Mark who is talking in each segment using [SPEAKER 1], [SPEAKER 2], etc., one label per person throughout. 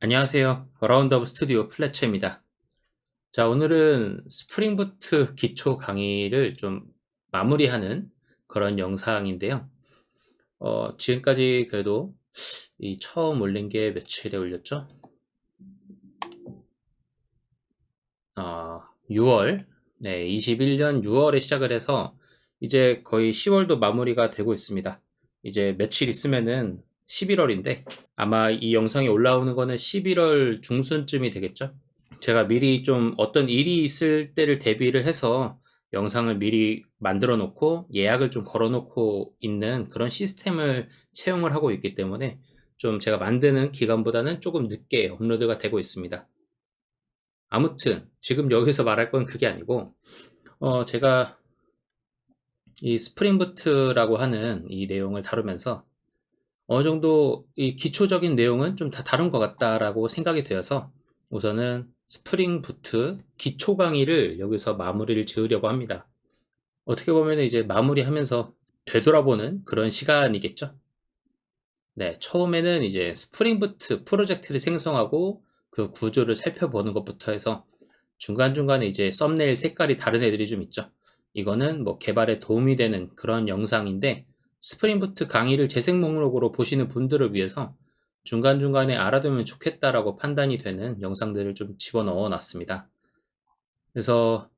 [SPEAKER 1] 안녕하세요. 라운드업 스튜디오 플래처입니다. 자, 오늘은 스프링 부트 기초 강의를 좀 마무리하는 그런 영상인데요. 지금까지 그래도 이 처음 올린 게 며칠에 올렸죠? 6월, 네, 21년 6월에 시작을 해서 이제 거의 10월도 마무리가 되고 있습니다. 이제 며칠 있으면은 11월인데 아마 이 영상이 올라오는 거는 11월 중순쯤이 되겠죠? 제가 미리 좀 어떤 일이 있을 때를 대비를 해서 영상을 미리 만들어 놓고 예약을 좀 걸어 놓고 있는 그런 시스템을 채용을 하고 있기 때문에 좀 제가 만드는 기간보다는 조금 늦게 업로드가 되고 있습니다. 아무튼 지금 여기서 말할 건 그게 아니고 제가 이 스프링 부트라고 하는 이 내용을 다루면서 어느 정도 이 기초적인 내용은 좀 다 다룬 것 같다라고 생각이 되어서 우선은 스프링 부트 기초 강의를 여기서 마무리를 지으려고 합니다. 어떻게 보면 이제 마무리하면서 되돌아보는 그런 시간이겠죠. 네, 처음에는 이제 스프링 부트 프로젝트를 생성하고 그 구조를 살펴보는 것부터 해서 중간중간에 이제 썸네일 색깔이 다른 애들이 좀 있죠. 이거는 뭐 개발에 도움이 되는 그런 영상인데 스프링 부트 강의를 재생 목록으로 보시는 분들을 위해서 중간중간에 알아두면 좋겠다라고 판단이 되는 영상들을 좀 집어넣어 놨습니다. 그래서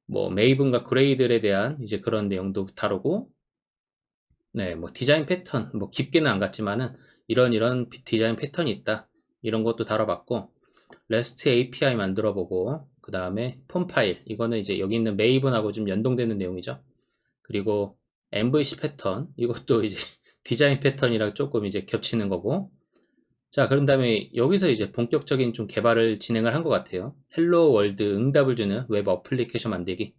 [SPEAKER 1] 뭐 메이븐과 그레이들에 대한 이제 그런 내용도 다루고, 네, 뭐 디자인 패턴, 뭐 깊게는 안 갔지만은 이런 디자인 패턴이 있다. 이런 것도 다뤄봤고, REST API 만들어보고, 그 다음에 폼 파일, 이거는 이제 여기 있는 메이븐하고 좀 연동되는 내용이죠. 그리고 MVC 패턴, 이것도 이제 디자인 패턴이랑 조금 이제 겹치는 거고. 자, 그런 다음에 여기서 이제 본격적인 좀 개발을 진행을 한 것 같아요. 헬로 월드 응답을 주는 웹 어플리케이션 만들기.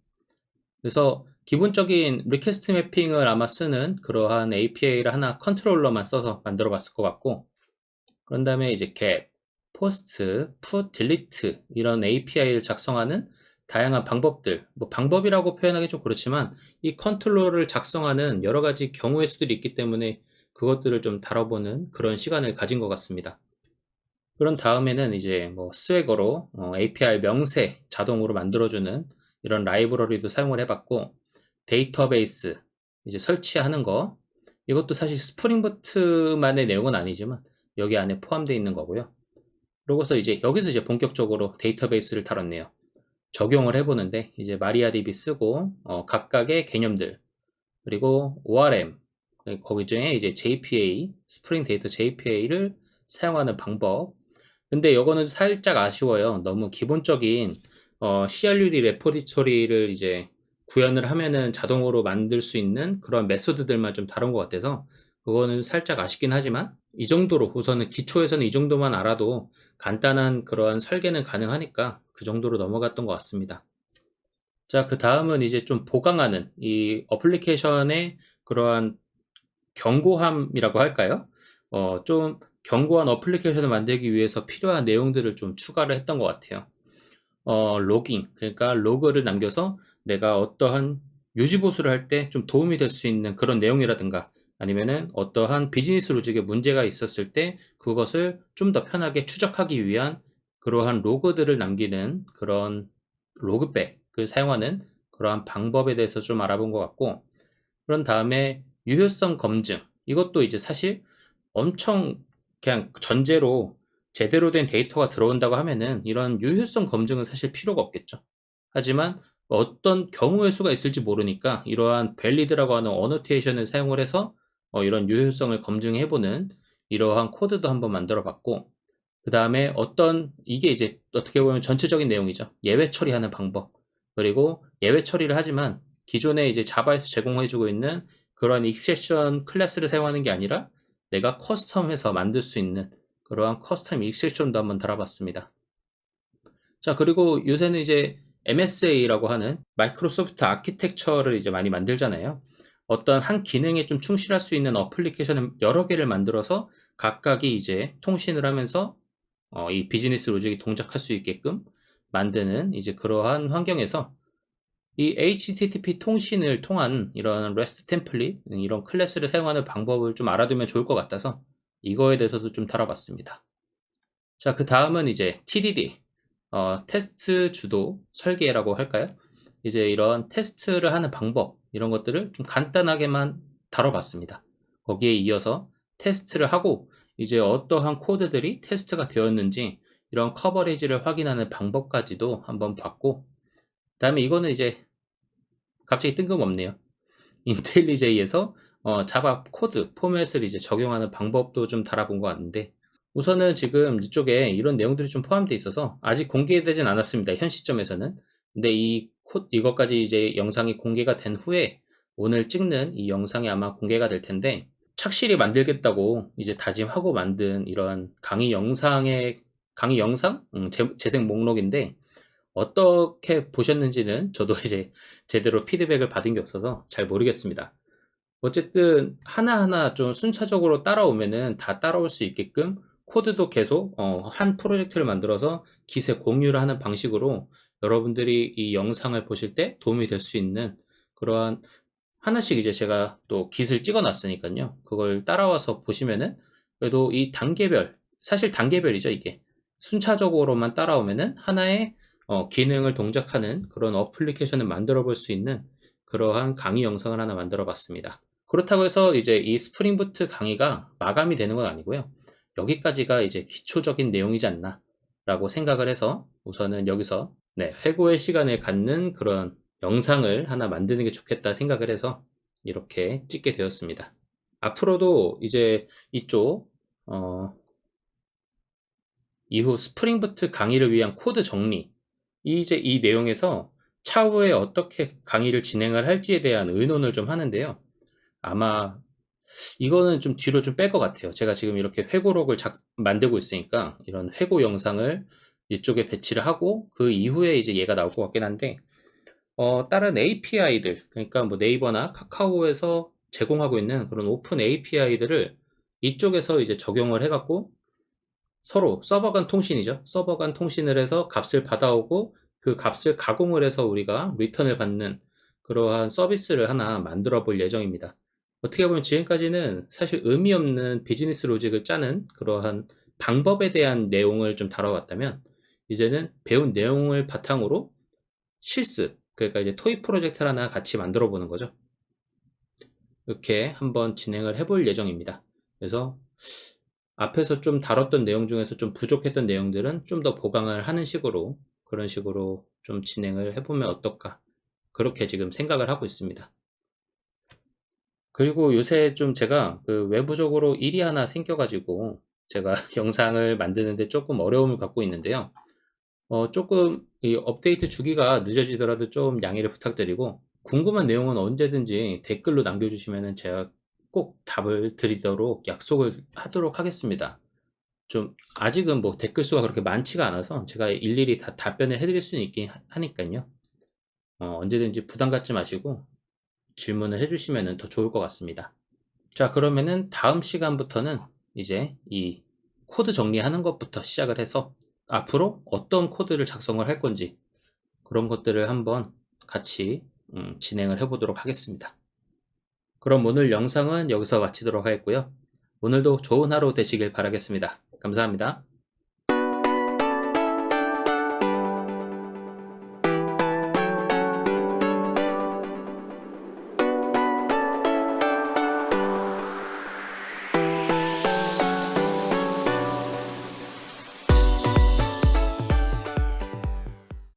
[SPEAKER 1] 그래서 기본적인 리퀘스트 매핑을 아마 쓰는 그러한 API를 하나 컨트롤러만 써서 만들어 봤을 것 같고, 그런 다음에 이제 get, post, put, delete 이런 API를 작성하는 다양한 방법들, 뭐 방법이라고 표현하기 좀 그렇지만 이 컨트롤러를 작성하는 여러 가지 경우의 수들이 있기 때문에 그것들을 좀 다뤄보는 그런 시간을 가진 것 같습니다. 그런 다음에는 이제 뭐 스웨거로 API 명세 자동으로 만들어주는 이런 라이브러리도 사용을 해봤고, 데이터베이스 이제 설치하는 거, 이것도 사실 스프링 부트만의 내용은 아니지만 여기 안에 포함되어 있는 거고요. 그러고서 이제 여기서 이제 본격적으로 데이터베이스를 다뤘네요. 적용을 해보는데 이제 마리아DB 쓰고 각각의 개념들, 그리고 ORM, 거기 중에 이제 JPA, 스프링 데이터 JPA를 사용하는 방법. 근데 이거는 살짝 아쉬워요. 너무 기본적인 CRUD 레포지토리를 이제 구현을 하면은 자동으로 만들 수 있는 그런 메소드들만 좀 다른 것 같아서 그거는 살짝 아쉽긴 하지만 이 정도로 우선은 기초에서는 이 정도만 알아도 간단한 그러한 설계는 가능하니까 그 정도로 넘어갔던 것 같습니다. 자, 그 다음은 이제 좀 보강하는 이 어플리케이션의 그러한 견고함이라고 할까요? 좀 견고한 어플리케이션을 만들기 위해서 필요한 내용들을 좀 추가를 했던 것 같아요. 로깅, 그러니까 로그를 남겨서 내가 어떠한 유지보수를 할 때 좀 도움이 될 수 있는 그런 내용이라든가 아니면은 어떠한 비즈니스 로직에 문제가 있었을 때 그것을 좀 더 편하게 추적하기 위한 그러한 로그들을 남기는 그런 로그백을 사용하는 그러한 방법에 대해서 좀 알아본 것 같고, 그런 다음에 유효성 검증, 이것도 이제 사실 엄청 그냥 전제로 제대로 된 데이터가 들어온다고 하면은 이런 유효성 검증은 사실 필요가 없겠죠. 하지만 어떤 경우의 수가 있을지 모르니까 이러한 밸리드라고 하는 어노테이션을 사용을 해서 이런 유효성을 검증해보는 이러한 코드도 한번 만들어 봤고, 그 다음에 이게 이제 어떻게 보면 전체적인 내용이죠. 예외 처리하는 방법. 그리고 예외 처리를 하지만 기존에 이제 자바에서 제공해주고 있는 그러한 익셉션 클래스를 사용하는 게 아니라 내가 커스텀해서 만들 수 있는 그러한 커스텀 익셉션도 한번 달아봤습니다. 자, 그리고 요새는 이제 MSA라고 하는 마이크로소프트 아키텍처를 이제 많이 만들잖아요. 어떤 한 기능에 좀 충실할 수 있는 어플리케이션을 여러 개를 만들어서 각각이 이제 통신을 하면서 이 비즈니스 로직이 동작할 수 있게끔 만드는 이제 그러한 환경에서 이 HTTP 통신을 통한 이런 REST 템플릿, 이런 클래스를 사용하는 방법을 좀 알아두면 좋을 것 같아서 이거에 대해서도 좀 다뤄봤습니다. 자, 그 다음은 이제 TDD, 테스트 주도 설계라고 할까요? 이제 이런 테스트를 하는 방법, 이런 것들을 좀 간단하게만 다뤄봤습니다. 거기에 이어서 테스트를 하고 이제 어떠한 코드들이 테스트가 되었는지 이런 커버리지를 확인하는 방법까지도 한번 봤고, 그다음에 이거는 이제 갑자기 뜬금없네요. 인텔리제이에서 자바 코드 포맷을 이제 적용하는 방법도 좀 달아본 것 같은데, 우선은 지금 이쪽에 이런 내용들이 좀 포함되어 있어서 아직 공개되진 않았습니다. 현 시점에서는. 근데 이것까지 이제 영상이 공개가 된 후에 오늘 찍는 이 영상이 아마 공개가 될 텐데, 착실히 만들겠다고 이제 다짐하고 만든 이런 강의 영상 재생 목록인데, 어떻게 보셨는지는 저도 이제 제대로 피드백을 받은 게 없어서 잘 모르겠습니다. 어쨌든 하나하나 좀 순차적으로 따라오면은 다 따라올 수 있게끔 코드도 계속 한 프로젝트를 만들어서 기세 공유를 하는 방식으로 여러분들이 이 영상을 보실 때 도움이 될 수 있는 그러한 하나씩 이제 제가 또 깃을 찍어 놨으니까요. 그걸 따라와서 보시면은 그래도 이 단계별, 사실 단계별이죠, 이게. 순차적으로만 따라오면은 하나의 기능을 동작하는 그런 어플리케이션을 만들어 볼 수 있는 그러한 강의 영상을 하나 만들어 봤습니다. 그렇다고 해서 이제 이 스프링 부트 강의가 마감이 되는 건 아니고요. 여기까지가 이제 기초적인 내용이지 않나 라고 생각을 해서 우선은 여기서 회고의 시간을 갖는 그런 영상을 하나 만드는 게 좋겠다 생각을 해서 이렇게 찍게 되었습니다. 앞으로도 이제 이쪽 이후 스프링 부트 강의를 위한 코드 정리, 이제 이 내용에서 차후에 어떻게 강의를 진행을 할지에 대한 의논을 좀 하는데요. 아마 이거는 좀 뒤로 좀 뺄 것 같아요. 제가 지금 이렇게 회고록을 만들고 있으니까 이런 회고 영상을 이쪽에 배치를 하고 그 이후에 이제 얘가 나올 것 같긴 한데, 다른 API들, 그러니까 뭐 네이버나 카카오에서 제공하고 있는 그런 오픈 API들을 이쪽에서 이제 적용을 해갖고 서로 서버 간 통신이죠. 서버 간 통신을 해서 값을 받아오고 그 값을 가공을 해서 우리가 리턴을 받는 그러한 서비스를 하나 만들어 볼 예정입니다. 어떻게 보면 지금까지는 사실 의미 없는 비즈니스 로직을 짜는 그러한 방법에 대한 내용을 좀 다뤄왔다면, 이제는 배운 내용을 바탕으로 실습, 그러니까 이제 토익 프로젝트를 하나 같이 만들어 보는 거죠. 이렇게 한번 진행을 해볼 예정입니다. 그래서 앞에서 좀 다뤘던 내용 중에서 좀 부족했던 내용들은 좀 더 보강을 하는 식으로, 그런 식으로 좀 진행을 해보면 어떨까, 그렇게 지금 생각을 하고 있습니다. 그리고 요새 좀 제가 그 외부적으로 일이 하나 생겨가지고 제가 영상을 만드는데 조금 어려움을 갖고 있는데요. 조금 이 업데이트 주기가 늦어지더라도 좀 양해를 부탁드리고, 궁금한 내용은 언제든지 댓글로 남겨주시면 제가 꼭 답을 드리도록 약속을 하도록 하겠습니다. 좀 아직은 뭐 댓글 수가 그렇게 많지가 않아서 제가 일일이 다 답변을 해드릴 수는 있긴 하니까요. 언제든지 부담 갖지 마시고 질문을 해주시면 더 좋을 것 같습니다. 자, 그러면은 다음 시간부터는 이제 이 코드 정리하는 것부터 시작을 해서 앞으로 어떤 코드를 작성을 할 건지 그런 것들을 한번 같이 진행을 해보도록 하겠습니다. 그럼 오늘 영상은 여기서 마치도록 하겠고요. 오늘도 좋은 하루 되시길 바라겠습니다. 감사합니다.